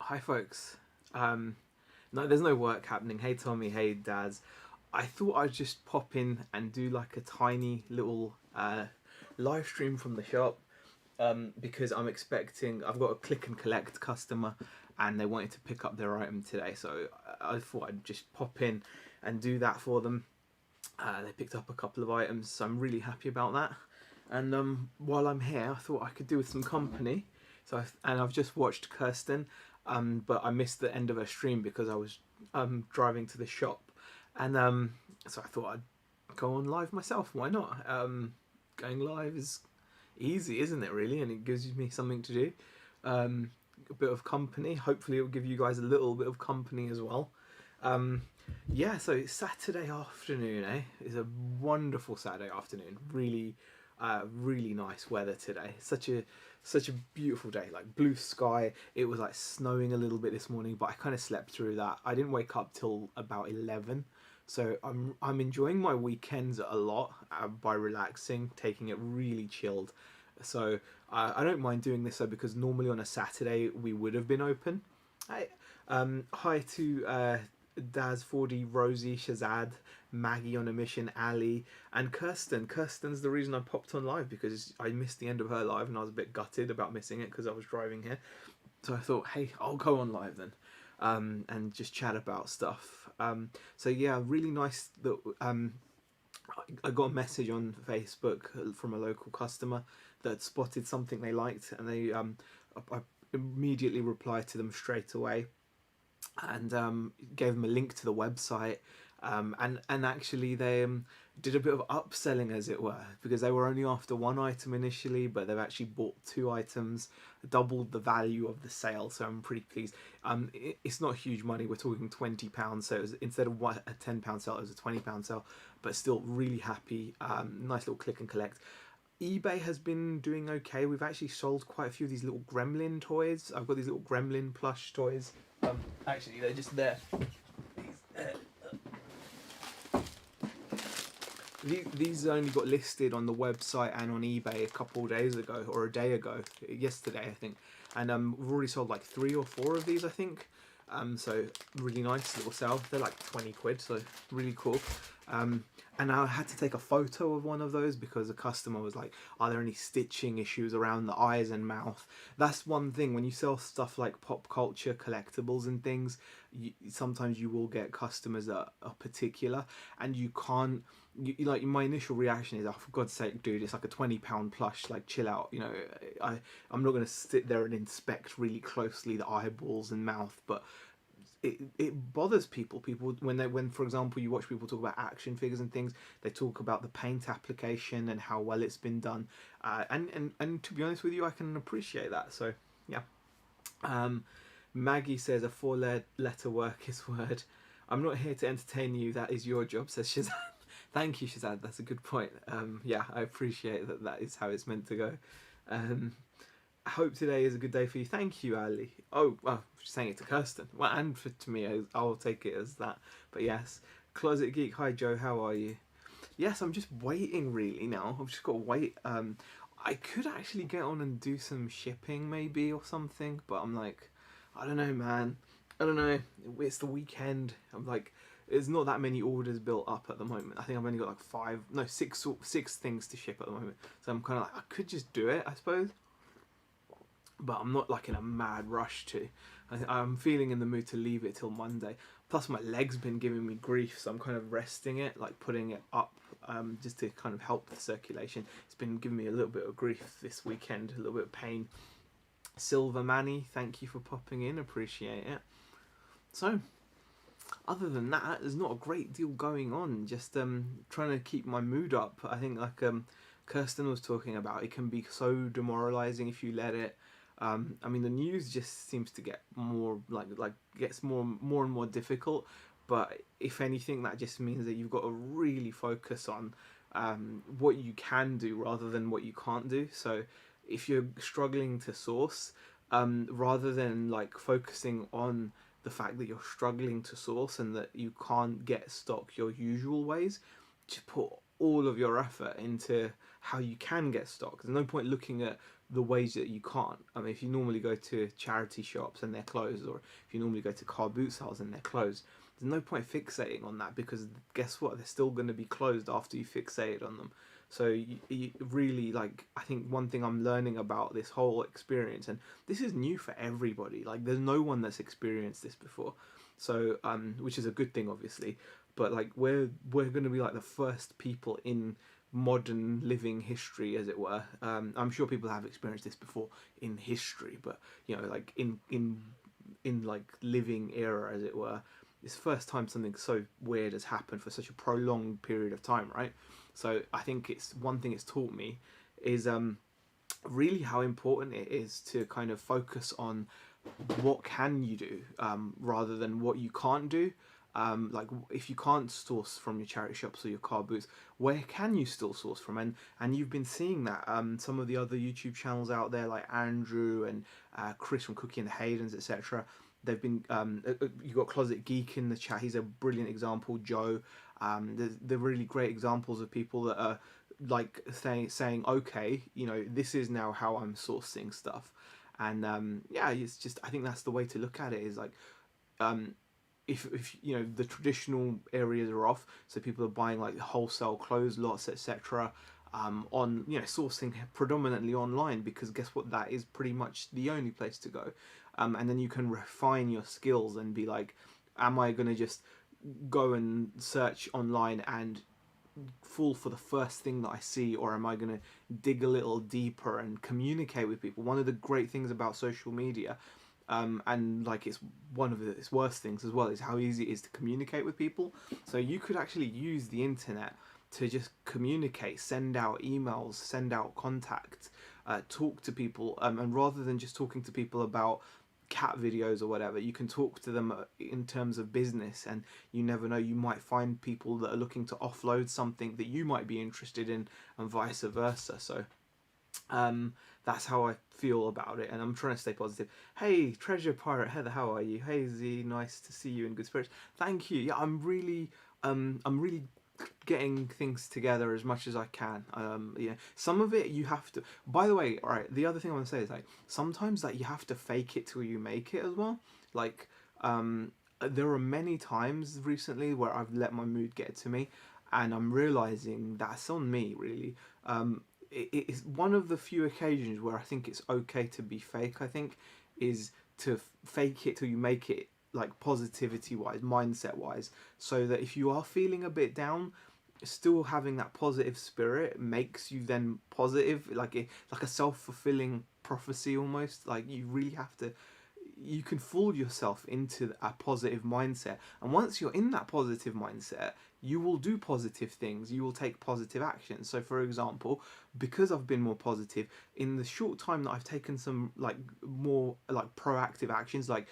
Hi, folks. Um, no, there's no work happening. Hey, Tommy. Hey, Daz. I thought I'd just pop in and do like a tiny little live stream from the shop because I'm expecting. I've got a click and collect customer, and they wanted to pick up their item today. So I thought I'd just pop in and do that for them. They picked up a couple of items, so I'm really happy about that. And while I'm here, I thought I could do with some company. I've just watched Kirsten, but I missed the end of her stream because I was driving to the shop, and so I thought I'd go on live myself. Why not? Going live is easy, isn't it? Really, and it gives me something to do. Um, a bit of company. Hopefully, it'll give you guys a little bit of company as well. Um, yeah, so Saturday afternoon, It's a wonderful Saturday afternoon. Really, really nice weather today. Such a beautiful day, like blue sky. It was like snowing a little bit this morning, but I kind of slept through that. I didn't wake up till about 11, so I'm enjoying my weekends a lot by relaxing, taking it really chilled. So I don't mind doing this though because normally on a Saturday we would have been open. Hi, hi to Daz, 4D, Rosie, Shazad, Maggie on a mission, Ali, and Kirsten. Kirsten's the reason I popped on live because I missed the end of her live and I was a bit gutted about missing it because I was driving here. So I thought, hey, I'll go on live then, and just chat about stuff. So yeah, really nice that I got a message on Facebook from a local customer that spotted something they liked, and I immediately replied to them straight away and gave them a link to the website. And actually they did a bit of upselling, as it were, because they were only after one item initially, but they've actually bought two items, doubled the value of the sale. So I'm pretty pleased. It's not huge money. We're talking £20, so it was, instead of a £10 sale, it was a £20 sale, but still really happy. Nice little click and collect. eBay has been doing okay. We've actually sold quite a few of these little gremlin toys. I've got these little gremlin plush toys. Actually, they're just there. These only got listed on the website and on eBay a couple of days ago, or a day ago, yesterday I think. And we've already sold like 3 or 4 of these, I think. So really nice little sale. They're like 20 quid, so really cool. And I had to take a photo of one of those because the customer was like, are there any stitching issues around the eyes and mouth? That's one thing, when you sell stuff like pop culture collectibles and things, sometimes you will get customers that are particular, and you can't, like, my initial reaction is, oh, for God's sake, dude, it's like a £20 plush, like, chill out, I'm not going to sit there and inspect really closely the eyeballs and mouth. But it bothers people when for example you watch people talk about action figures and things, they talk about the paint application and how well it's been done, and to be honest with you, I can appreciate that. So yeah. Maggie says a 4-letter work is word. I'm not here to entertain you, that is your job, says Shazad. Thank you, Shazad, that's a good point. Yeah, I appreciate that is how it's meant to go. I hope today is a good day for you. Thank you, Ali. Oh, well, she's saying it to Kirsten. Well, and to me, I'll take it as that. But yes, Closet Geek. Hi, Joe. How are you? Yes, I'm just waiting really now. I've just got to wait. I could actually get on and do some shipping maybe or something, but I'm like, I don't know, man. I don't know. It's the weekend. I'm like, there's not that many orders built up at the moment. I think I've only got like 5, no, 6 things to ship at the moment. So I'm kind of like, I could just do it, I suppose, but I'm not like in a mad rush to. I'm feeling in the mood to leave it till Monday. Plus, my leg's been giving me grief, so I'm kind of resting it, like putting it up, just to kind of help the circulation. It's been giving me a little bit of grief this weekend, a little bit of pain. Silver Manny, thank you for popping in, appreciate it. So, other than that, there's not a great deal going on. Just trying to keep my mood up. I think, like Kirsten was talking about, it can be so demoralizing if you let it. I mean, the news just seems to get more gets more and more difficult. But if anything, that just means that you've got to really focus on what you can do rather than what you can't do. So if you're struggling to source, rather than like focusing on the fact that you're struggling to source and that you can't get stock your usual ways, just put all of your effort into how you can get stock. There's no point looking at the ways that you can't. I mean, if you normally go to charity shops and they're closed, or if you normally go to car boot sales and they're closed, there's no point fixating on that, because guess what? They're still going to be closed after you fixate on them. So you really, like, I think one thing I'm learning about this whole experience, and this is new for everybody. Like, there's no one that's experienced this before, so which is a good thing, obviously. But like, we're going to be like the first people in modern living history, as it were. I'm sure people have experienced this before in history, but like in like living era, as it were. It's the first time something so weird has happened for such a prolonged period of time, right? So I think it's one thing it's taught me is really how important it is to kind of focus on what can you do, rather than what you can't do. Like, if you can't source from your charity shops or your car booths, where can you still source from? And you've been seeing that some of the other YouTube channels out there, like Andrew and Chris from Cookie and the Haydens, etc. They've been you got Closet Geek in the chat. He's a brilliant example. Joe. They're really great examples of people that are like saying, okay, this is now how I'm sourcing stuff. And yeah, it's just, I think that's the way to look at it, is like, if the traditional areas are off, so people are buying like wholesale clothes lots, etc., on sourcing predominantly online, because guess what, that is pretty much the only place to go. And then you can refine your skills and be like, am I going to just go and search online and fall for the first thing that I see, or am I going to dig a little deeper and communicate with people? One of the great things about social media, and like, it's one of its worst things as well, is how easy it is to communicate with people. So you could actually use the internet to just communicate, send out emails, send out contacts, talk to people, and rather than just talking to people about cat videos or whatever, you can talk to them in terms of business. And you never know, you might find people that are looking to offload something that you might be interested in, and vice versa. So that's how I feel about it, and I'm trying to stay positive. Hey, Treasure Pirate Heather, how are you? Hey Z, nice to see you in good spirits. Thank you. Yeah, I'm really getting things together as much as I can. Some of it you have to. By the way, all right. The other thing I want to say is, like, sometimes that you have to fake it till you make it as well. Like, there are many times recently where I've let my mood get to me, and I'm realizing that's on me, really. It's one of the few occasions where I think it's okay to be fake. I think is to fake it till you make it, like, positivity wise, mindset wise, so that if you are feeling a bit down, still having that positive spirit makes you then positive, like a self-fulfilling prophecy almost. Like, you really have to, you can fool yourself into a positive mindset, and once you're in that positive mindset, you will do positive things, you will take positive action. So for example, because I've been more positive in the short time that I've taken some like more like proactive actions, like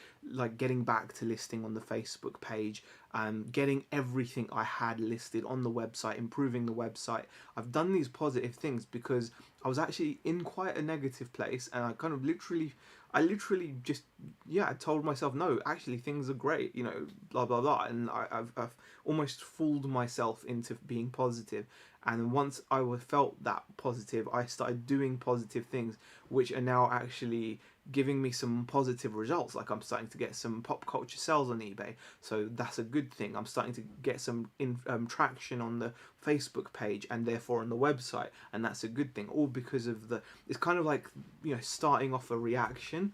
getting back to listing on the Facebook page, getting everything I had listed on the website, improving the website. I've done these positive things because I was actually in quite a negative place, and I literally just, yeah, I told myself, no, actually things are great, blah blah blah, and I've almost fooled myself into being positive. And once I felt that positive, I started doing positive things, which are now actually giving me some positive results. Like, I'm starting to get some pop culture sales on eBay, so that's a good thing. I'm starting to get some traction on the Facebook page, and therefore on the website, and that's a good thing. All because of it's kind of like, starting off a reaction.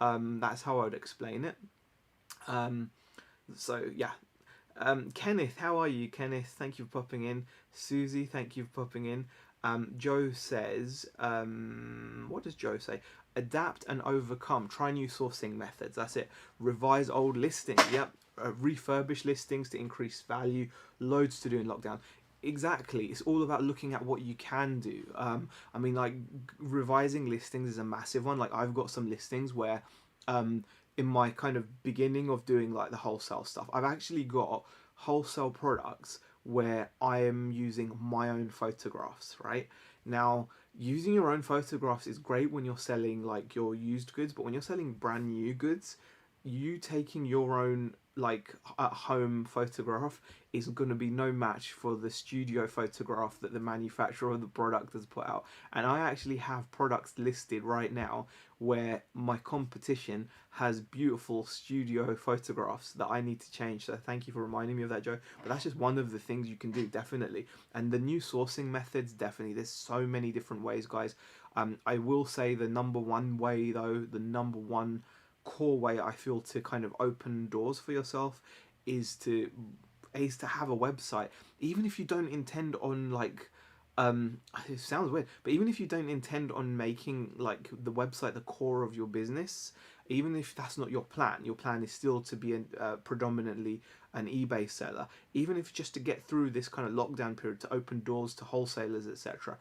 That's how I would explain it. So yeah. Kenneth, how are you, Kenneth? Thank you for popping in. Susie, thank you for popping in. Joe says, what does Joe say? Adapt and overcome. Try new sourcing methods. That's it. Revise old listings. Yep. Refurbish listings to increase value. Loads to do in lockdown. Exactly. It's all about looking at what you can do. I mean, like, revising listings is a massive one. Like, I've got some listings where, in my kind of beginning of doing like the wholesale stuff, I've actually got wholesale products where I am using my own photographs. Right now, using your own photographs is great when you're selling like your used goods, but when you're selling brand new goods, you taking your own like at home photograph is going to be no match for the studio photograph that the manufacturer of the product has put out. And I actually have products listed right now where my competition has beautiful studio photographs that I need to change. So thank you for reminding me of that, Joe. But that's just one of the things you can do, definitely. And the new sourcing methods, definitely. There's so many different ways, guys. I will say the number one way, though, the number one core way I feel to kind of open doors for yourself is to have a website, even if you don't intend on like it sounds weird, but even if you don't intend on making like the website the core of your business, even if that's not your plan is still to be predominantly an eBay seller, even if just to get through this kind of lockdown period, to open doors to wholesalers, etc.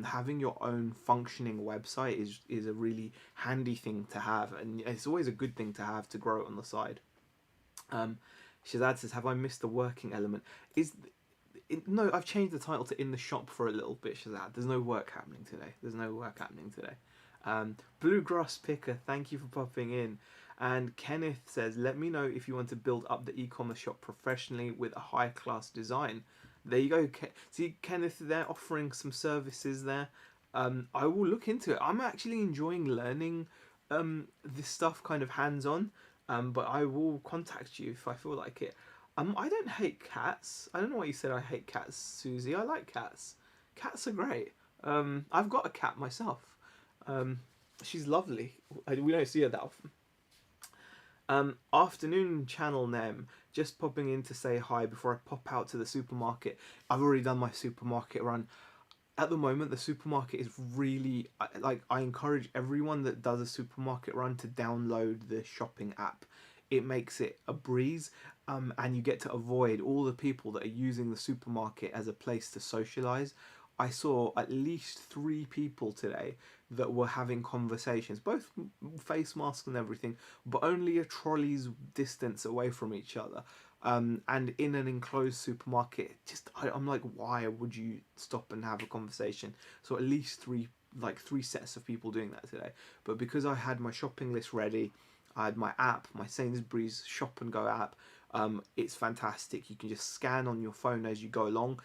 Having your own functioning website is a really handy thing to have, and it's always a good thing to have to grow it on the side. Shazad says, "Have I missed the working element?" No, I've changed the title to "In the Shop" for a little bit, Shazad. There's no work happening today. There's no work happening today. Bluegrass Picker, thank you for popping in. And Kenneth says, "Let me know if you want to build up the e-commerce shop professionally with a high-class design." There you go. See, Kenneth, they're offering some services there. I will look into it. I'm actually enjoying learning this stuff kind of hands-on. But I will contact you if I feel like it. I don't hate cats. I don't know why you said I hate cats, Susie. I like cats. Cats are great. I've got a cat myself. She's lovely. We don't see her that often. Afternoon channel name. Just popping in to say hi before I pop out to the supermarket. I've already done my supermarket run. At the moment, the supermarket is really like, I encourage everyone that does a supermarket run to download the shopping app. It makes it a breeze, and you get to avoid all the people that are using the supermarket as a place to socialize. I saw at least 3 people today that were having conversations, both face masks and everything, but only a trolley's distance away from each other. And in an enclosed supermarket, I'm like, why would you stop and have a conversation? So at least 3 sets of people doing that today. But because I had my shopping list ready, I had my app, my Sainsbury's Shop and Go app. It's fantastic. You can just scan on your phone as you go along.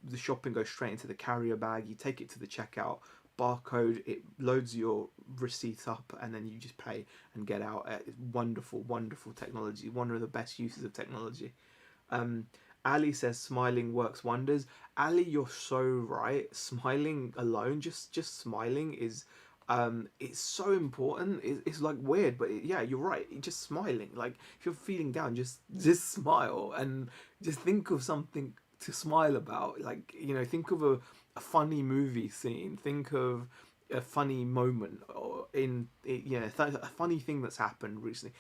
The shopping goes straight into the carrier bag. You take it to the checkout, barcode, it loads your receipt up, and then you just pay and get out. Wonderful, wonderful technology. One of the best uses of technology. Ali says smiling works wonders. Ali, you're so right. Smiling alone, just smiling is it's so important. It's like weird, but yeah, you're right. Just smiling, like if you're feeling down, just smile and just think of something to smile about. Like, think of a funny movie scene. Think of a funny moment, or a funny thing that's happened recently,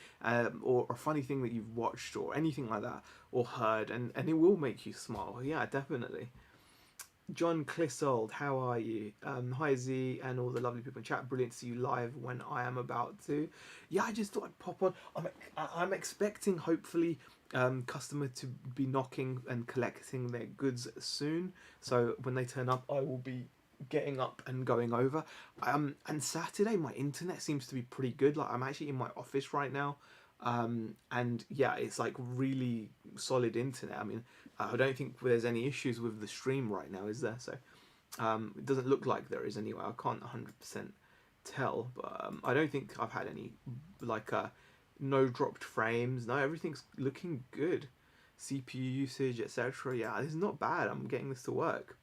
or a funny thing that you've watched, or anything like that, or heard, and it will make you smile. Yeah, definitely. John Clissold, how are you? Hi Z and all the lovely people in chat. Brilliant to see you live when I am about to. Yeah, I just thought I'd pop on. I'm expecting, hopefully, customer to be knocking and collecting their goods soon. So when they turn up, I will be getting up and going over. And Saturday, my internet seems to be pretty good. Like, I'm actually in my office right now. And yeah, it's like really solid internet. I mean, I don't think there's any issues with the stream right now, is there? So it doesn't look like there is anyway. I can't 100% tell, but I don't think I've had any like no dropped frames. No, everything's looking good. CPU usage, etc. Yeah, this is not bad. I'm getting this to work.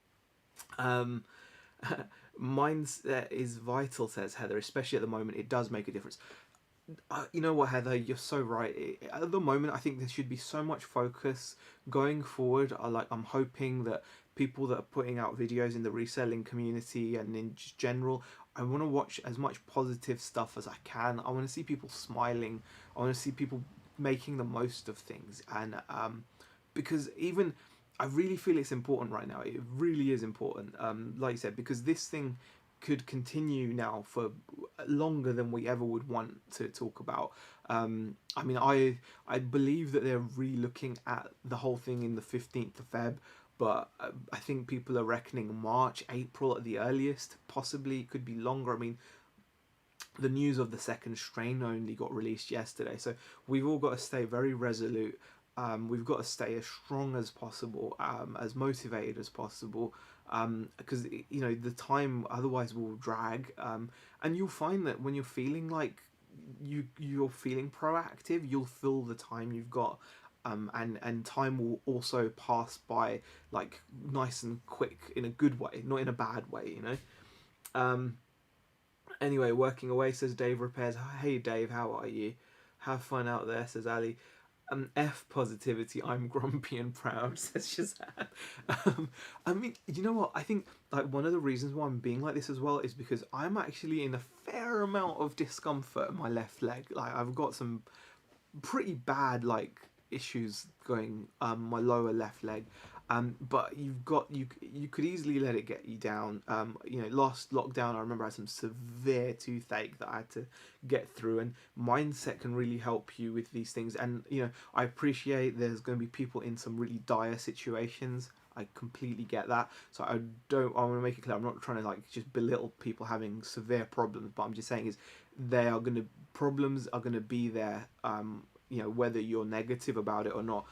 Mindset is vital, says Heather, especially at the moment. It does make a difference. You know what, Heather, you're so right. At the moment, I think there should be so much focus going forward. I'm hoping that people that are putting out videos in the reselling community and in just general, I want to watch as much positive stuff as I can. I want to see people smiling. I want to see people making the most of things. And because even I really feel it's important right now. It really is important. Like you said, because this thing could continue now for longer than we ever would want to talk about. I mean, I believe that they're re-looking at the whole thing in the 15th of Feb, but I think people are reckoning March, April at the earliest. Possibly it could be longer. I mean, the news of the second strain only got released yesterday. So we've all got to stay very resolute. We've got to stay as strong as possible, as motivated as possible, because you know the time otherwise will drag. And you'll find that when you're feeling like you're feeling proactive, you'll fill the time you've got. And time will also pass by like nice and quick in a good way, not in a bad way, you know. Um, Anyway, working away, says Dave Repairs. Hey Dave, how are you? Have fun out there, says Ali. F positivity. I'm grumpy and proud, says Shazad. I mean, you know what? I think like one of the reasons why I'm being like this as well is because I'm actually in a fair amount of discomfort in my left leg. Like I've got some pretty bad like issues going my lower left leg, but you could easily let it get you down. You know, last lockdown I remember I had some severe toothache that I had to get through, and mindset can really help you with these things. And you know, I appreciate there's going to be people in some really dire situations. I completely get that. So I want to make it clear, I'm not trying to like just belittle people having severe problems, but I'm just saying is they are going to problems are going to be there. You know, whether you're negative about it or not.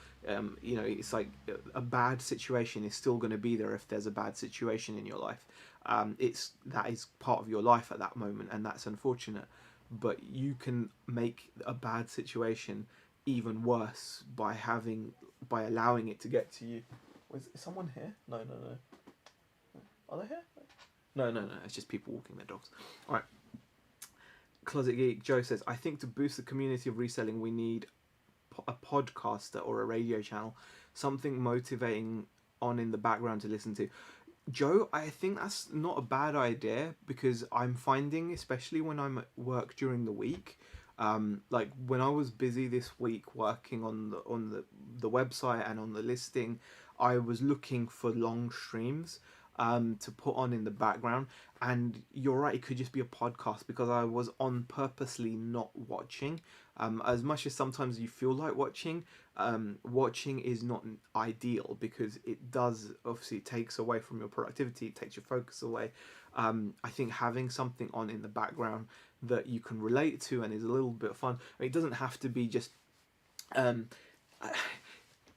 You know, it's like a bad situation is still going to be there if there's a bad situation in your life. That is part of your life at that moment, and that's unfortunate. But you can make a bad situation even worse by allowing it to get to you. Is someone here? No, no, no. Are they here? No, no, no. It's just people walking their dogs. All right. Closet Geek Joe says, I think to boost the community of reselling, we need a podcaster or a radio channel, something motivating on in the background to listen to. Joe, I think that's not a bad idea, because I'm finding, especially when I'm at work during the week, like when I was busy this week working on the website and on the listing, I was looking for long streams to put on in the background. And you're right, it could just be a podcast, because I was on purposely not watching. As much as sometimes you feel like watching, watching is not ideal, because it does obviously takes away from your productivity, it takes your focus away. I think having something on in the background that you can relate to and is a little bit fun. I mean, it doesn't have to be just. Um,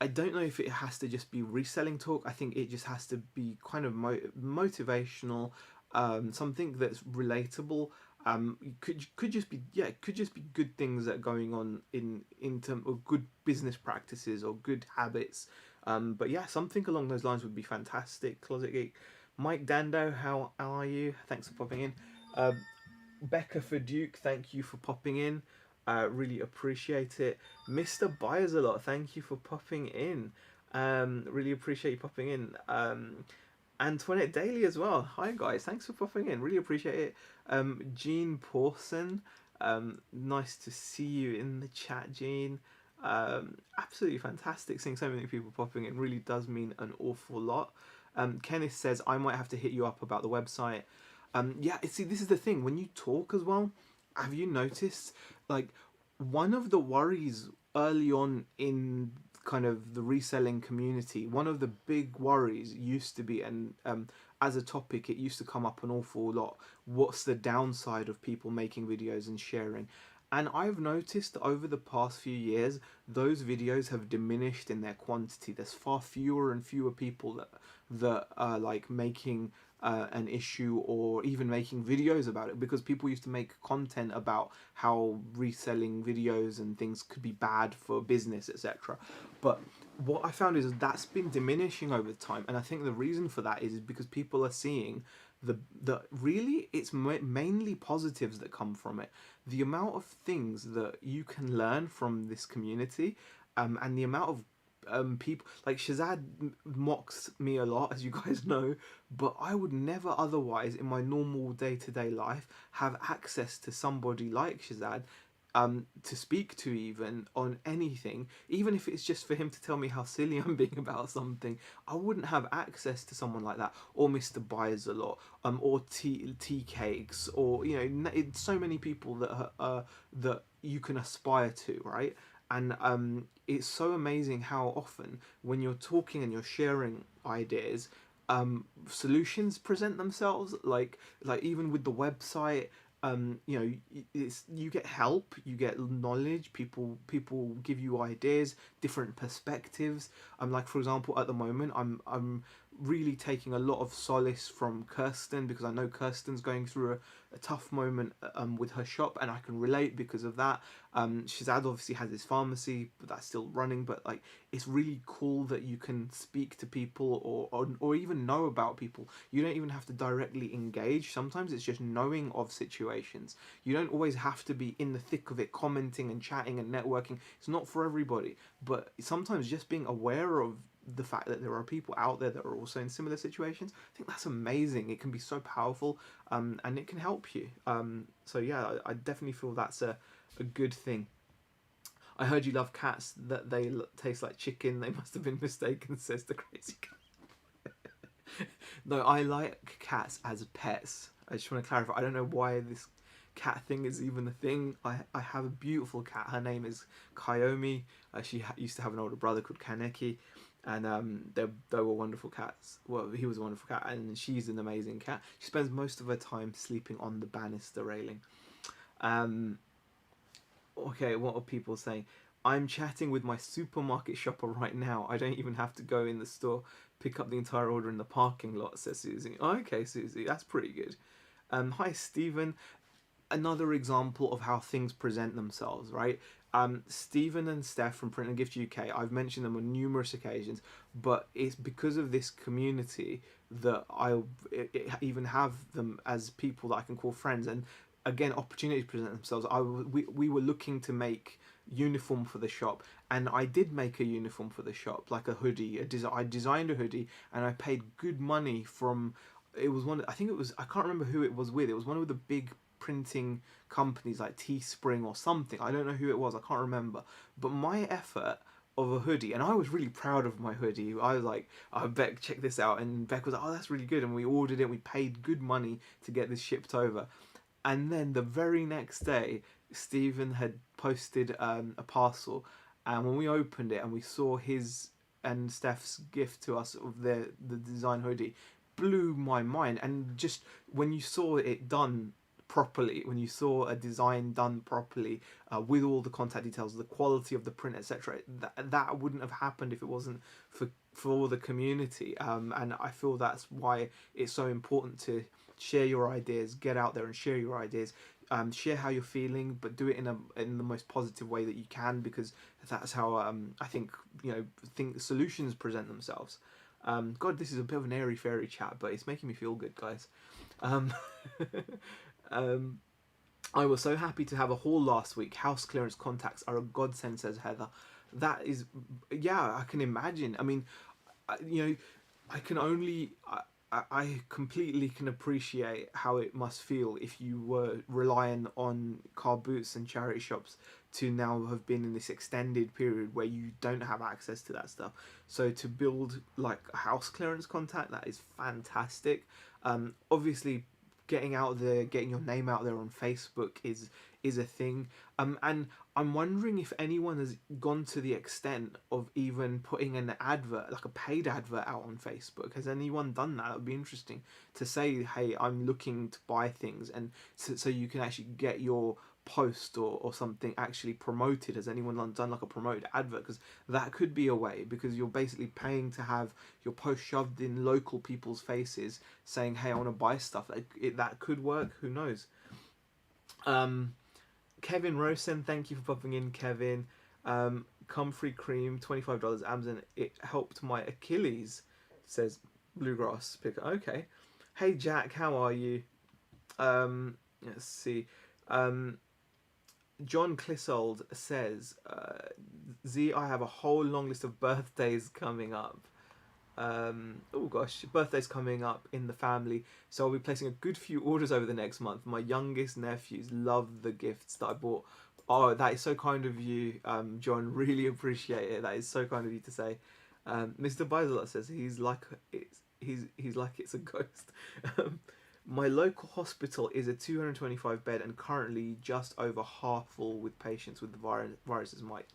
I don't know if it has to just be reselling talk. I think it just has to be kind of motivational, something that's relatable. Could just be could just be good things that are going on in terms of good business practices or good habits. But yeah, something along those lines would be fantastic. Closet Geek, Mike Dando, how are you? Thanks for popping in. Becca for Duke, thank you for popping in. Really appreciate it. Mr. Buyers a lot, thank you for popping in. Really appreciate you popping in. Antoinette Daly as well. Hi guys, thanks for popping in. Really appreciate it. Jean Pawson, nice to see you in the chat, Jean. Absolutely fantastic seeing so many people popping in. Really does mean an awful lot. Kenneth says, I might have to hit you up about the website. Yeah, see, this is the thing. When you talk as well, have you noticed, like, one of the worries early on in kind of the reselling community, one of the big worries used to be, and as a topic, it used to come up an awful lot. What's the downside of people making videos and sharing? And I've noticed that over the past few years, those videos have diminished in their quantity. There's far fewer and fewer people that are like making an issue or even making videos about it, because people used to make content about how reselling videos and things could be bad for business, etc. But what I found is that's been diminishing over time, and I think the reason for that is because people are seeing the really it's mainly positives that come from it. The amount of things that you can learn from this community, and the amount of people like Shazad mocks me a lot, as you guys know, but I would never otherwise in my normal day-to-day life have access to somebody like Shazad, to speak to even on anything, even if it's just for him to tell me how silly I'm being about something. I wouldn't have access to someone like that, or Mr. Buyers a lot, or tea cakes, or you know, it's so many people that you can aspire to, right? And it's so amazing how often when you're talking and you're sharing ideas, solutions present themselves. Like even with the website, You know, you get help, you get knowledge. People give you ideas, different perspectives. Like for example, at the moment, I'm really taking a lot of solace from Kirsten, because I know Kirsten's going through a tough moment with her shop, and I can relate because of that. Shazad obviously has his pharmacy, but that's still running. But like, it's really cool that you can speak to people, or even know about people. You don't even have to directly engage. Sometimes it's just knowing of situations. You don't always have to be in the thick of it, commenting and chatting and networking. It's not for everybody, but sometimes just being aware of the fact that there are people out there that are also in similar situations, I think that's amazing. It can be so powerful, and it can help you. So yeah, I definitely feel that's a good thing. I heard you love cats, that they taste like chicken. They must have been mistaken, says the crazy cat. No, I like cats as pets. I just want to clarify. I don't know why this cat thing is even a thing. I have a beautiful cat. Her name is Kayomi. She used to have an older brother called Kaneki, and they were wonderful cats. Well, he was a wonderful cat, and she's an amazing cat. She spends most of her time sleeping on the banister railing. Um, okay, what are people saying? I'm chatting with my supermarket shopper right now. I don't even have to go in the store. Pick up the entire order in the parking lot, says Susie. Oh, okay, Susie, that's pretty good. Hi, Stephen. Another example of how things present themselves, right? Stephen and Steph from Print and Gift UK, I've mentioned them on numerous occasions, but it's because of this community that even have them as people that I can call friends. And again, opportunities present themselves. We were looking to make uniform for the shop, and I did make a uniform for the shop, like a hoodie. I designed a hoodie, and I paid good money from. It was one. I think it was. I can't remember who it was with. It was one of the big printing companies like Teespring or something. I don't know who it was. I can't remember. But my effort of a hoodie, and I was really proud of my hoodie. I was like, "Oh, Beck, check this out," and Beck was like, "Oh, that's really good." And we ordered it. We paid good money to get this shipped over. And then the very next day, Stephen had posted a parcel, and when we opened it and we saw his and Steph's gift to us of the design hoodie, blew my mind. And just when you saw it done properly, when you saw a design done properly, with all the contact details, the quality of the print, etc., that wouldn't have happened if it wasn't for the community. And I feel that's why it's so important to share your ideas, get out there and share your ideas. Share how you're feeling, but do it in the most positive way that you can, because that's how I think think solutions present themselves. God, this is a bit of an airy fairy chat, but it's making me feel good, guys. Um, um, I was so happy to have a haul last week. House clearance contacts are a godsend, says Heather. That is, yeah, I can imagine. I mean, I can only. I completely can appreciate how it must feel if you were relying on car boots and charity shops to now have been in this extended period where you don't have access to that stuff. So to build like a house clearance contact, that is fantastic. Obviously, getting out there, getting your name out there on Facebook is a thing. And I'm wondering if anyone has gone to the extent of even putting an advert, like a paid advert, out on Facebook. Has anyone done that? It would be interesting to say, hey, I'm looking to buy things, and so you can actually get your post or something actually promoted. Has anyone done like a promoted advert? Because that could be a way, because you're basically paying to have your post shoved in local people's faces saying, hey, I want to buy stuff. That could work. Who knows? Um, Kevin Rosen, thank you for popping in, Kevin. Comfrey Cream, $25 Amazon. It helped my Achilles, says Bluegrass Picker. Okay. Hey Jack, how are you? Let's see. Um, John Clissold says, Z, I have a whole long list of birthdays coming up. Oh gosh, birthday's coming up in the family, so I'll be placing a good few orders over the next month. My youngest nephews love the gifts that I bought. Oh, that is so kind of you, John. Really appreciate it. That is so kind of you to say. Mr. Biselot says he's like it's a ghost. My local hospital is a 225 bed and currently just over half full with patients with the viruses. Mike,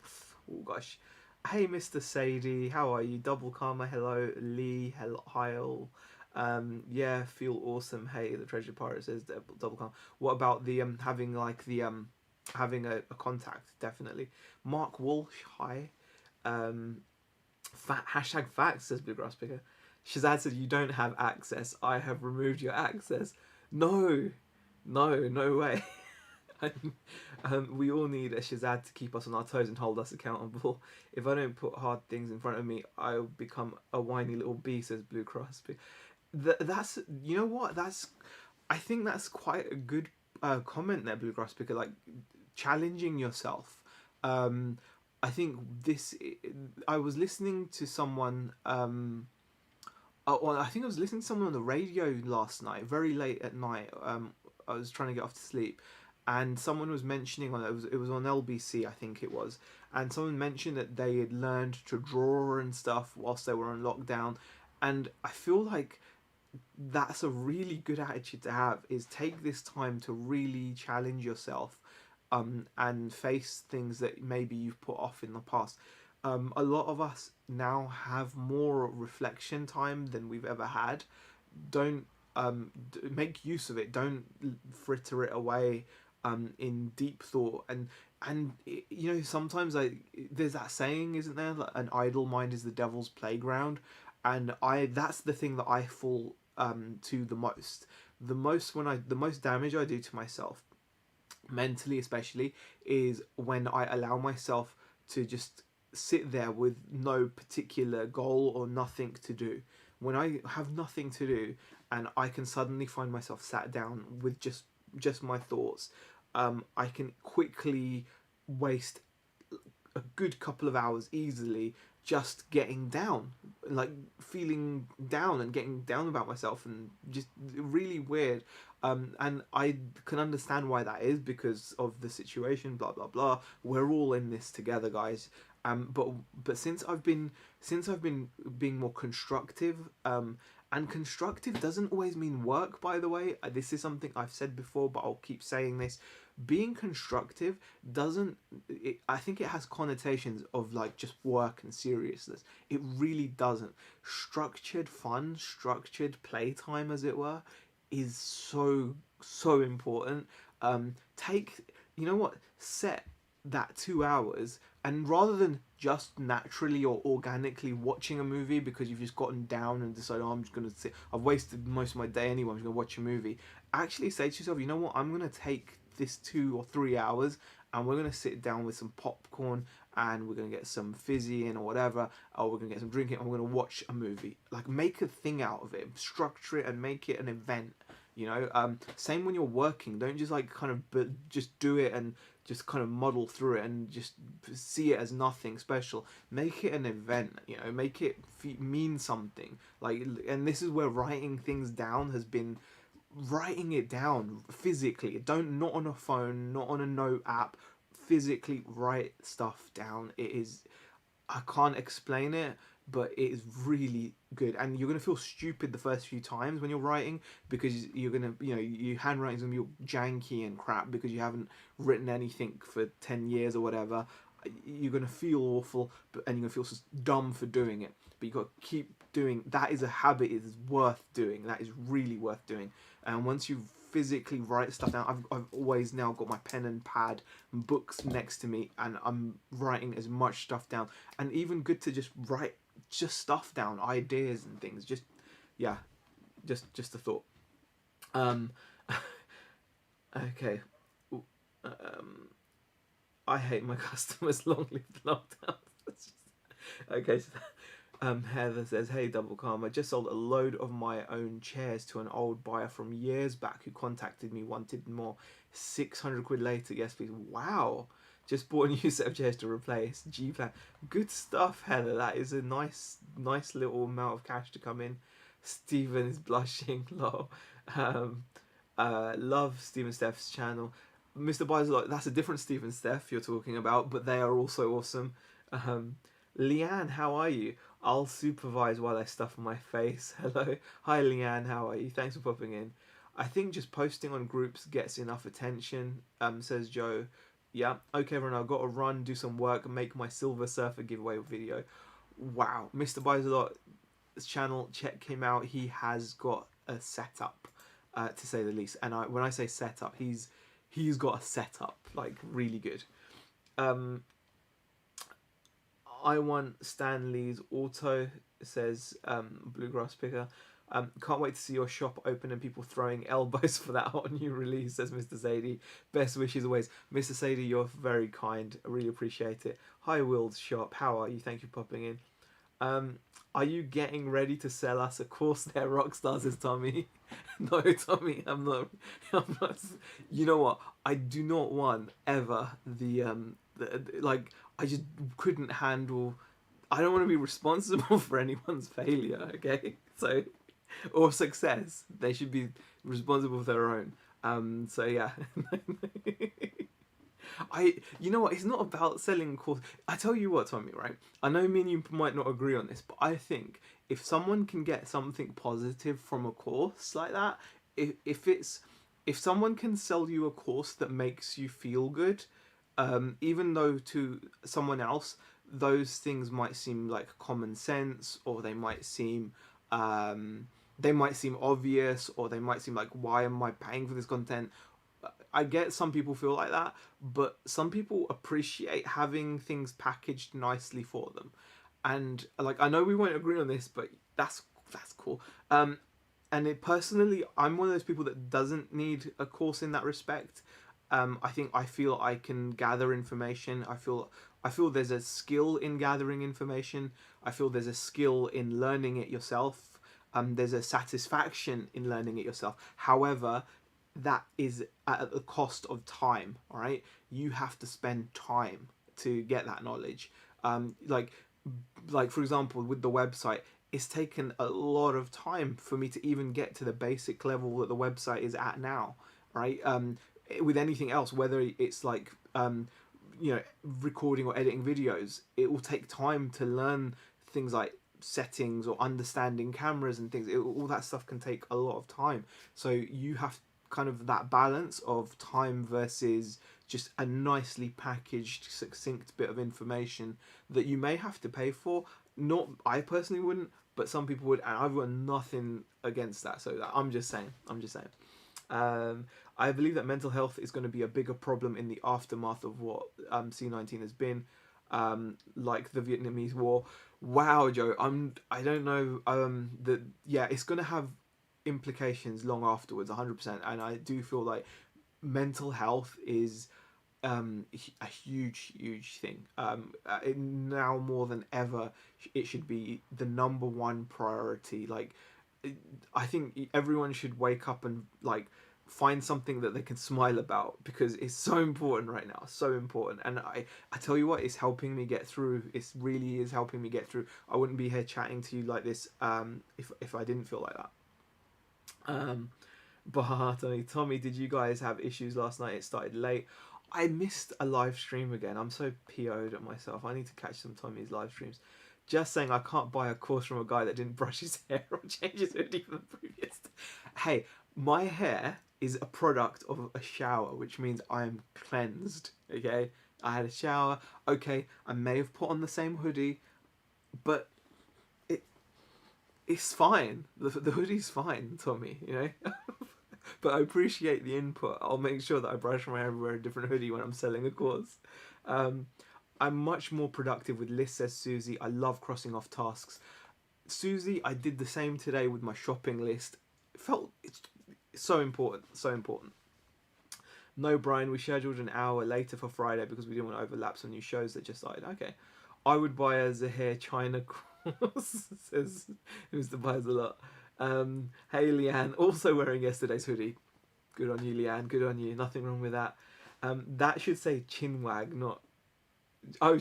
oh gosh. Hey, Mr. Sadie, how are you? Double Karma, hello. Lee, hello, Heil. Yeah, feel awesome. Hey, the treasure pirate says double calm. What about the having like the having a contact? Definitely. Mark Walsh, hi. Um, hashtag facts says Bluegrass Picker. Shazad said you don't have access. I have removed your access. No, no way. We all need a Shazad to keep us on our toes and hold us accountable. If I don't put hard things in front of me, I'll become a whiny little bee, says Blue Cross. That's, you know what? I think that's quite a good comment there, Bluegrass, because like challenging yourself. Um, I think this. I was listening to someone. Well, I think I was listening to someone on the radio last night, very late at night. I was trying to get off to sleep, and someone was mentioning on it was on LBC, I think it was, and someone mentioned that they had learned to draw and stuff whilst they were on lockdown, and I feel like that's a really good attitude to have, is take this time to really challenge yourself, and face things that maybe you've put off in the past. A lot of us now have more reflection time than we've ever had. Don't make use of it. Don't fritter it away in deep thought. And you know, sometimes there's that saying, isn't there, like, an idle mind is the devil's playground, and I that's the thing that I fall to the most damage I do to myself, mentally especially, is when I allow myself to just sit there with no particular goal or nothing to do. When I have nothing to do and I can suddenly find myself sat down with just my thoughts, I can quickly waste a good couple of hours easily just getting down, like feeling down and getting down about myself, and just really weird. And I can understand why that is, because of the situation, blah blah blah. We're all in this together, guys. But since I've been being more constructive, and constructive doesn't always mean work, by the way. This is something I've said before, but I'll keep saying this. Being constructive doesn't, I think it has connotations of like just work and seriousness. It really doesn't. Structured fun, structured playtime, as it were, is so important. Take, you know what, set that 2 hours, and rather than just naturally or organically watching a movie because you've just gotten down and decided, oh, I'm just gonna sit, I've wasted most of my day anyway, I'm just gonna watch a movie. Actually say to yourself, you know what, I'm gonna take this 2 or 3 hours and we're gonna sit down with some popcorn, and we're gonna get some fizzy in or whatever, or we're gonna get some drinking, and we're gonna watch a movie. Like, make a thing out of it, structure it, and make it an event. You know, same when you're working. Don't just like kind of just do it and just kind of muddle through it and just see it as nothing special. Make it an event. You know, make it mean something. Like, and this is where writing things down has been. Writing it down physically. Don't, not on a phone, not on a note app. Physically write stuff down. It is, I can't explain it, but it is really good. And you're gonna feel stupid the first few times when you're writing, because you're gonna, you know, your handwriting's gonna be all janky and crap because you haven't written anything for 10 years or whatever. You're gonna feel awful, and you're gonna feel so dumb for doing it. But you got to keep doing. That is a habit. It is worth doing. That is really worth doing. And once you physically write stuff down, I've always now got my pen and pad and books next to me, and I'm writing as much stuff down. And even good to just write just stuff down, ideas and things. Just, yeah, just a thought. Um, okay. I hate my customers. Long live the lockdown. Okay. So, Heather says, "Hey, Double Calm. I just sold a load of my own chairs to an old buyer from years back who contacted me, wanted more. 600 quid later. Yes, please. Wow. Just bought a new set of chairs to replace. G plan. Good stuff, Heather. That is a nice little amount of cash to come in." Stephen is blushing. Lol. Um, love Stephen Steph's channel. Mr. Buys a lot. That's a different Stephen Steph you're talking about, but they are also awesome. Leanne, how are you? I'll supervise while I stuff my face. Hello. Hi, Leanne, how are you? Thanks for popping in. I think just posting on groups gets enough attention, says Joe. Yeah, okay, everyone, I've got to run, do some work, and make my Silver Surfer giveaway video. Wow. Mr. Buys a lot. channel, check him out. He has got a setup, to say the least. And when I say setup, he's got a setup like really good. Um, I want Stanley's auto, says Bluegrass Picker. Can't wait to see your shop open and people throwing elbows for that hot new release, says Mr. Sadie. Best wishes always. Mr. Sadie, you're very kind. I really appreciate it. Hi, Will's shop. How are you? Thank you for popping in. Are you getting ready to sell us a course there, Rockstar, says Tommy. No, Tommy, I'm not. I'm not. You know what? I do not want ever like, I just couldn't handle. I don't want to be responsible for anyone's failure, okay? So, or success. They should be responsible for their own. So yeah. You know what? It's not about selling course. I tell you what, Tommy. Right? I know me and you might not agree on this, but I think if someone can get something positive from a course like that, if someone can sell you a course that makes you feel good, even though to someone else those things might seem like common sense, or they might seem obvious, or they might seem like, why am I paying for this content? I get some people feel like that, but some people appreciate having things packaged nicely for them. And like, I know we won't agree on this, but that's cool. And personally, I'm one of those people that doesn't need a course in that respect. I feel I can gather information. I feel there's a skill in gathering information. I feel there's a skill in learning it yourself. There's a satisfaction in learning it yourself. However, that is at the cost of time. All right, you have to spend time to get that knowledge. Like for example, with the website, it's taken a lot of time for me to even get to the basic level that the website is at now. Right. With anything else, whether it's like recording or editing videos, it will take time to learn things like settings or understanding cameras and things. All that stuff can take a lot of time. So you have kind of that balance of time versus just a nicely packaged, succinct bit of information that you may have to pay for. Not, I personally wouldn't, but some people would, and I've got nothing against that. So I'm just saying. I believe that mental health is going to be a bigger problem in the aftermath of what C-19 has been, like the Vietnamese War. Wow, Joe, I don't know. It's going to have implications long afterwards, 100%. And I do feel like mental health is a huge thing. Now more than ever, it should be the number one priority. Like, I think everyone should wake up and like find something that they can smile about, because it's so important right now, so important. And I tell you what, it's helping me get through. It really is helping me get through. I wouldn't be here chatting to you like this if I didn't feel like that. But Tommy, did you guys have issues last night? It started late. I missed a live stream again. I'm so PO'd at myself. I need to catch some Tommy's live streams. Just saying, I can't buy a course from a guy that didn't brush his hair or change his hoodie from the previous. Hey, my hair is a product of a shower, which means I am cleansed. Okay, I had a shower. Okay, I may have put on the same hoodie, but it's fine. The hoodie's fine, Tommy. You know. But I appreciate the input. I'll make sure that I brush my hair and wear a different hoodie when I'm selling a course. I'm much more productive with lists, says Susie. I love crossing off tasks. Susie, I did the same today with my shopping list. It's so important, so important. No, Brian, we scheduled an hour later for Friday because we didn't want to overlap some new shows that just started. Okay. I would buy a Zahir China course, says Mr. Buys a lot. Hey, Leanne, also wearing yesterday's hoodie. Good on you, Leanne. Good on you. Nothing wrong with that. That should say chinwag, not... Oh,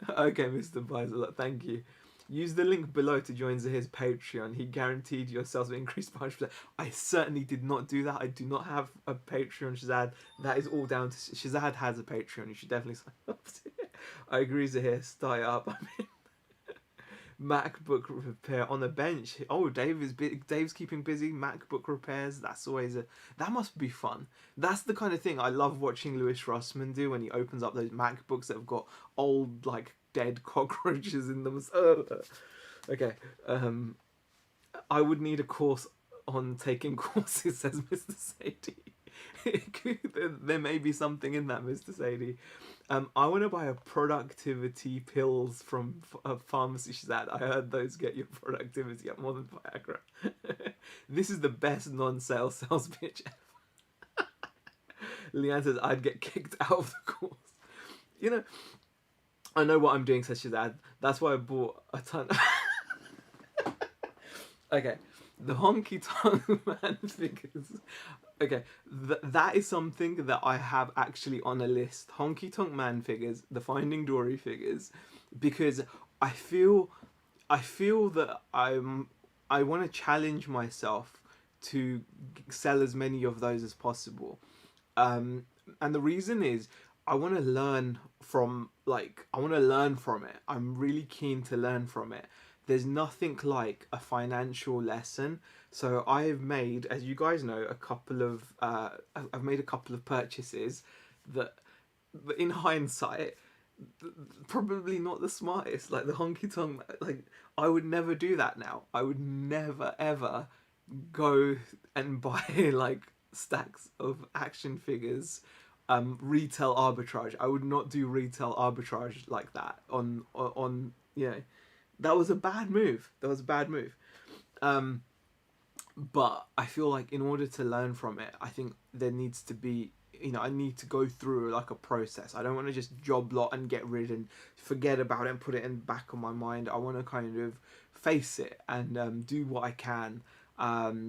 okay, Mr. Buys a lot. Thank you. Use the link below to join Zahir's Patreon. He guaranteed yourselves will increase by 100%. I certainly did not do that. I do not have a Patreon, Shazad. That is all down to... Shazad has a Patreon. You should definitely sign up to it. I agree, Zahir. Start up. MacBook repair on the bench. Oh, Dave's keeping busy. MacBook repairs. That's always that must be fun. That's the kind of thing I love watching Lewis Rossman do when he opens up those MacBooks that have got old like dead cockroaches in them. Okay. I would need a course on taking courses, says Mr. Sadie. There may be something in that, Mr. Sadie. I want to buy a productivity pills from a pharmacy. She's at. I heard those get your productivity up more than Viagra. This is the best non-sales sales pitch ever. Leanne says I'd get kicked out of the course. You know, I know what I'm doing, says Shazad. That's why I bought a ton. Okay, the honky tonk man figures. Okay, that is something that I have actually on a list. Honky tonk man figures, the Finding Dory figures, because I feel that I want to challenge myself to sell as many of those as possible. And the reason is I want to learn from it. I'm really keen to learn from it. There's nothing like a financial lesson. So I've made, as you guys know, I've made a couple of purchases that in hindsight, probably not the smartest. Like the honky tonk, like I would never do that now. I would never ever go and buy like stacks of action figures, retail arbitrage. I would not do retail arbitrage like that on you know, that was a bad move. But I feel like in order to learn from it, I think there needs to be, I need to go through like a process. I don't want to just job lot and get rid and forget about it and put it in the back of my mind. I want to kind of face it and do what I can.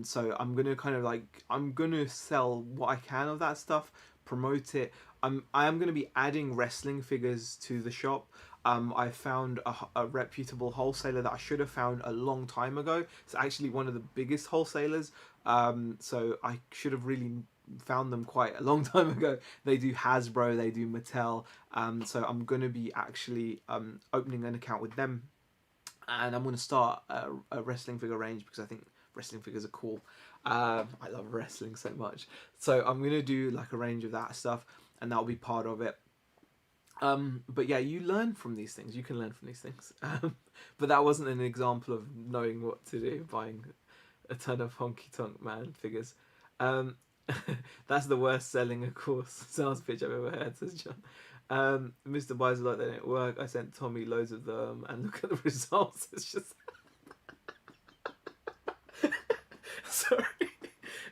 So I'm going to I'm going to sell what I can of that stuff, promote it. I am going to be adding wrestling figures to the shop. I found a reputable wholesaler that I should have found a long time ago. It's actually one of the biggest wholesalers. So I should have really found them quite a long time ago. They do Hasbro, they do Mattel. So I'm going to be actually opening an account with them. And I'm going to start a wrestling figure range because I think wrestling figures are cool. I love wrestling so much. So I'm going to do like a range of that stuff, and that'll be part of it. But yeah, you learn from these things. You can learn from these things. But that wasn't an example of knowing what to do, buying a ton of honky tonk man figures. That's the worst selling a course sales pitch I've ever heard, says John. Mr. Buys a lot, they don't work. I sent Tommy loads of them and look at the results. It's just... Sorry.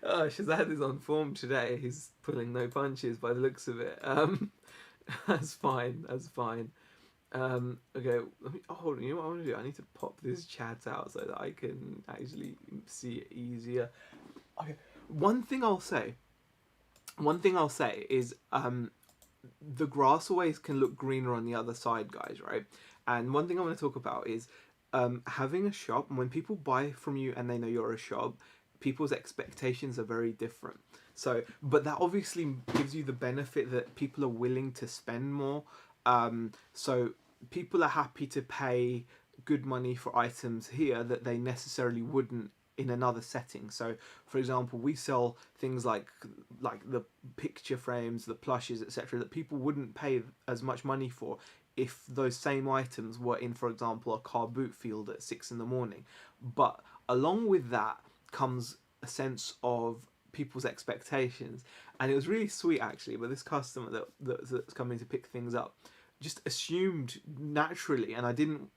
Oh, Shazad is on form today. He's pulling no punches by the looks of it. That's fine. Okay, hold on. You know what I want to do? I need to pop this chat out so that I can actually see it easier. Okay. One thing I'll say is the grass always can look greener on the other side, guys, right? And one thing I want to talk about is having a shop. And when people buy from you and they know you're a shop, people's expectations are very different. So, but that obviously gives you the benefit that people are willing to spend more. So people are happy to pay good money for items here that they necessarily wouldn't in another setting. So, for example, we sell things like the picture frames, the plushes, etc., that people wouldn't pay as much money for if those same items were in, for example, a car boot field at 6 a.m. But along with that comes a sense of people's expectations, and it was really sweet actually. But this customer that's coming to pick things up just assumed naturally, and I didn't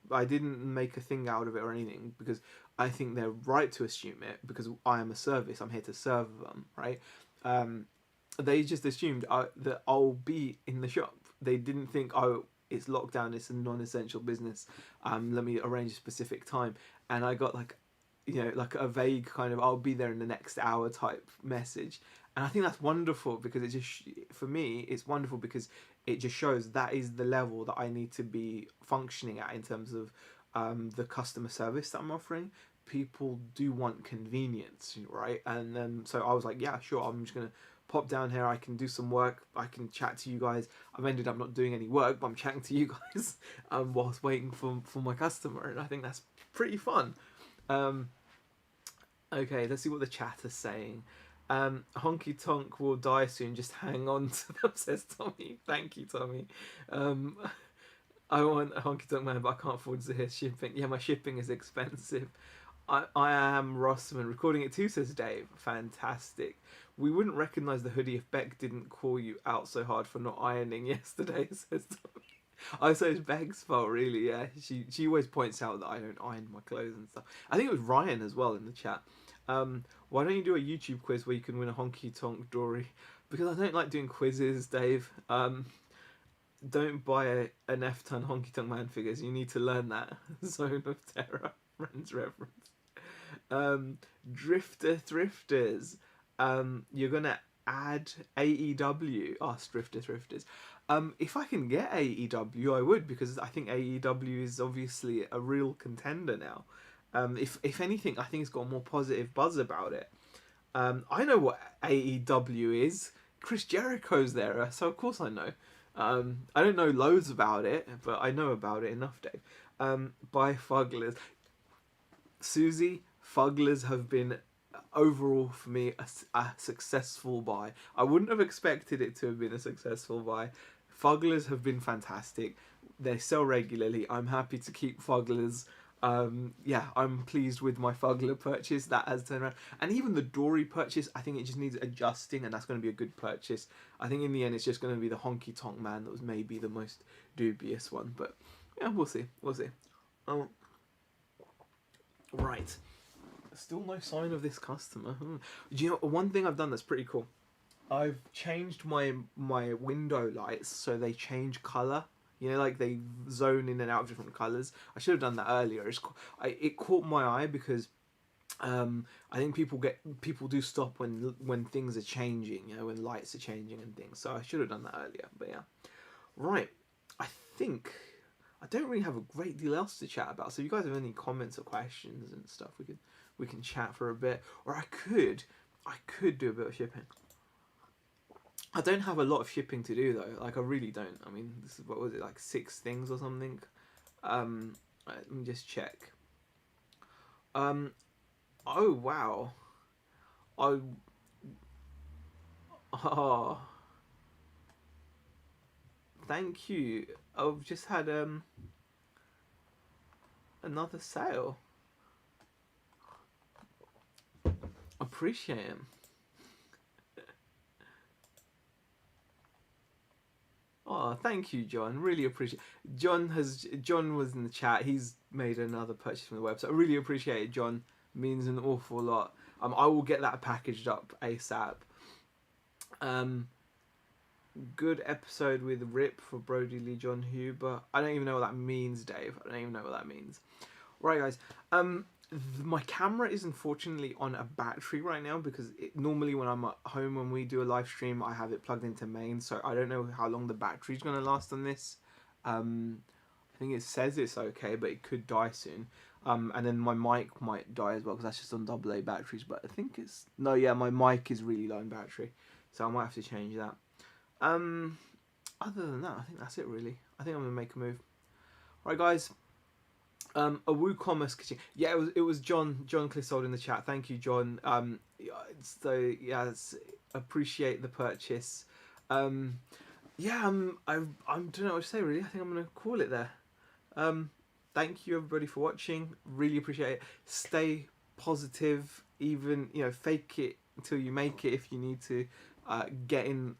make a thing out of it or anything, because I think they're right to assume it, because I am a service. I'm here to serve them, right? They just assumed that I'll be in the shop. They didn't think, oh, it's lockdown, it's a non-essential business. Let me arrange a specific time, and I got like a vague kind of I'll be there in the next hour type message. And I think that's wonderful, because it just, for me, it's wonderful because it just shows that is the level that I need to be functioning at in terms of the customer service that I'm offering. People do want convenience, right? And then so I was like, yeah, sure, I'm just gonna pop down here. I can do some work. I can chat to you guys. I've ended up not doing any work, but I'm chatting to you guys whilst waiting for my customer, and I think that's pretty fun. Okay, let's see what the chat is saying. Honky Tonk will die soon, just hang on to them, says Tommy. Thank you, Tommy. I want a honky tonk man, but I can't afford the shipping. Yeah, my shipping is expensive. I am Rossman. Recording it too, says Dave. Fantastic. We wouldn't recognise the hoodie if Beck didn't call you out so hard for not ironing yesterday, says Tommy. Oh, so it's Beck's fault, really, yeah. She always points out that I don't iron my clothes and stuff. I think it was Ryan as well in the chat. Why don't you do a YouTube quiz where you can win a honky tonk Dory? Because I don't like doing quizzes, Dave. Don't buy an F-ton honky tonk man figures. You need to learn that. Zone of Terror. Friends reference. Drifter Thrifters. You're gonna add AEW. Us Drifter Thrifters. If I can get AEW, I would, because I think AEW is obviously a real contender now. If anything, I think it's got a more positive buzz about it. I know what AEW is. Chris Jericho's there, so of course I know. I don't know loads about it, but I know about it enough, Dave. By Fugglers. Susie, Fugglers have been overall for me a successful buy. I wouldn't have expected it to have been a successful buy. Fugglers have been fantastic. They sell regularly. I'm happy to keep Fugglers. Yeah, I'm pleased with my Fuggler purchase. That has turned around. And even the Dory purchase, I think it just needs adjusting, and that's going to be a good purchase. I think in the end it's just going to be the Honky Tonk Man that was maybe the most dubious one. But yeah, we'll see. We'll see. Right. Still no sign of this customer. Do you know one thing I've done that's pretty cool? I've changed my window lights so they change colour. You know, like they zone in and out of different colours. I should have done that earlier. It caught my eye because I think people do stop when things are changing. You know, when lights are changing and things. So I should have done that earlier. But yeah, right. I think I don't really have a great deal else to chat about. So if you guys have any comments or questions and stuff, we can chat for a bit. Or I could do a bit of shipping. I don't have a lot of shipping to do though. Like I really don't. I mean, this is what was it, like 6 things or something? Let me just check. Oh wow. Oh, thank you. I've just had another sale. Appreciate it. Oh, thank you, John. Really appreciate. John was in the chat. He's made another purchase from the website. I really appreciate it, John. Means an awful lot. I will get that packaged up ASAP. Good episode with Rip for Brody Lee John Huber. I don't even know what that means, Dave. I don't even know what that means. Right, guys. My camera is unfortunately on a battery right now because normally when I'm at home when we do a live stream I have it plugged into main, so I don't know how long the battery's going to last on this. I think it says it's okay, but it could die soon. And then my mic might die as well because that's just on AA batteries, but I think it's... No, yeah, my mic is really low in battery, so I might have to change that. Other than that, I think that's it really. I think I'm going to make a move. Right, guys. A WooCommerce kitchen. Yeah, it was John Clissold in the chat. Thank you, John. So yeah, appreciate the purchase. Yeah, I don't know what to say really. I think I'm gonna call it there. Thank you everybody for watching. Really appreciate it. Stay positive. Even fake it until you make it if you need to. Get in.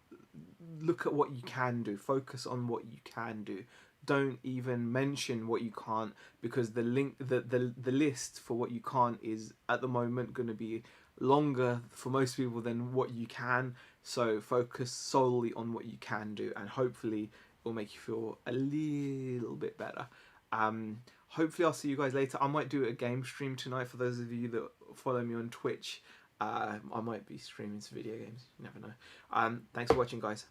Look at what you can do. Focus on what you can do. Don't even mention what you can't, because the list for what you can't is at the moment going to be longer for most people than what you can. So focus solely on what you can do, and hopefully it will make you feel a little bit better. Hopefully I'll see you guys later. I might do a game stream tonight for those of you that follow me on Twitch. I might be streaming some video games. You never know. Thanks for watching, guys.